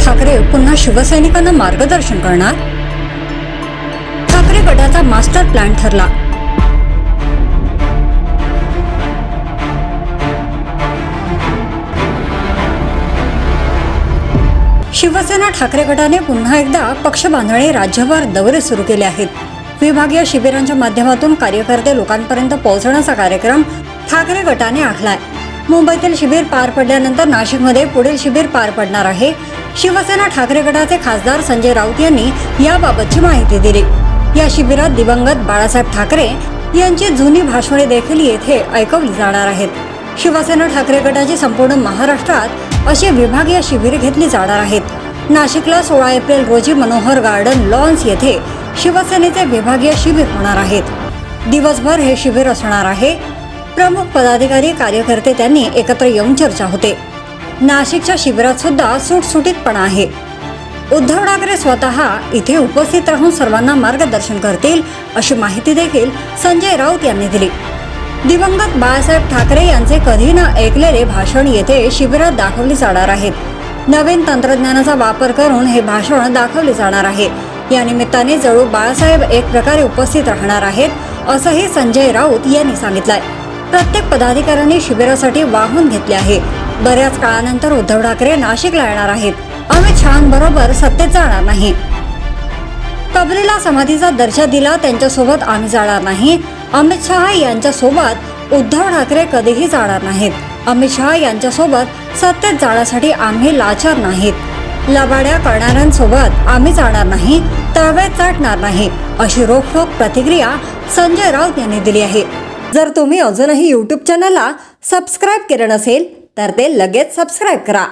ठाकरे पुन्हा शिवसैनिकांना मार्गदर्शन करणार? ठाकरे गटाचा मास्टर प्लॅन ठरला. शिवसेना ठाकरे गटाने पुन्हा एकदा पक्ष बांधणी राज्यभर दौरे सुरू केले आहेत. विभागीय शिबिरांच्या माध्यमातून कार्यकर्ते लोकांपर्यंत पोहोचण्याचा कार्यक्रम ठाकरे गटाने आखलाय. मुंबईतील शिबिर पार पडल्यानंतर नाशिकमध्ये पुढील शिबिर पार पडणार आहे. शिवसेना ठाकरे गटाचे खासदार संजय राऊत यांनी याबाबतची माहिती दिली. या शिबिरात दिवंगत बाळासाहेब ठाकरे यांची जुनी भाषणे देखील येथे ऐकवली जाणार आहेत. शिवसेना ठाकरे गटाची संपूर्ण महाराष्ट्रात अशी विभागीय शिबिरे घेतली जाणार आहेत. नाशिकला 16 एप्रिल रोजी मनोहर गार्डन लॉन्स येथे शिवसेनेचे विभागीय शिबिर होणार आहेत. दिवसभर हे शिबिर असणार आहे. प्रमुख पदाधिकारी कार्यकर्ते त्यांनी एकत्र येऊन चर्चा होते. नाशिकच्या शिबिरात सुद्धा सुटसुटीतपणा आहे. उद्धव ठाकरे स्वतः इथे उपस्थित राहून सर्वांना मार्गदर्शन करतील अशी माहिती देखील संजय राऊत यांनी दिली. दिवंगत बाळासाहेब ठाकरे यांचे कधी न ऐकलेले भाषण येथे शिबिरात दाखवले जाणार आहेत. नवीन तंत्रज्ञानाचा वापर करून हे भाषण दाखवले जाणार आहे. या निमित्ताने जणू बाळासाहेब एक प्रकारे उपस्थित राहणार आहेत असंही संजय राऊत यांनी सांगितलंय. प्रत्येक पदाधिकाऱ्यांनी शिबिरासाठी वाहून घेतले आहे. बऱ्याच काळानंतर उद्धव ठाकरे नाशिकला येणार आहेत. अमित शहांबरोबर सत्तेत जाणार नाही. कबरीला समाधीचा दर्जा दिला त्यांच्यासोबत आम्ही जाणार नाही. अमित शहा यांच्यासोबत उद्धव ठाकरे कधीही जाणार नाहीत. अमित शहा यांच्यासोबत सत्तेत जाण्यासाठी आम्ही लाचार नाहीत. लबाड्या करणाऱ्यांसोबत आम्ही जाणार नाही. तळवे चाटणार नाही अशी रोखठोक प्रतिक्रिया संजय राऊत यांनी दिली आहे. जर तुम्ही अजूनही YouTube चॅनलला सबस्क्राईब केलं नसेल तर ते लगेच सबस्क्राईब करा.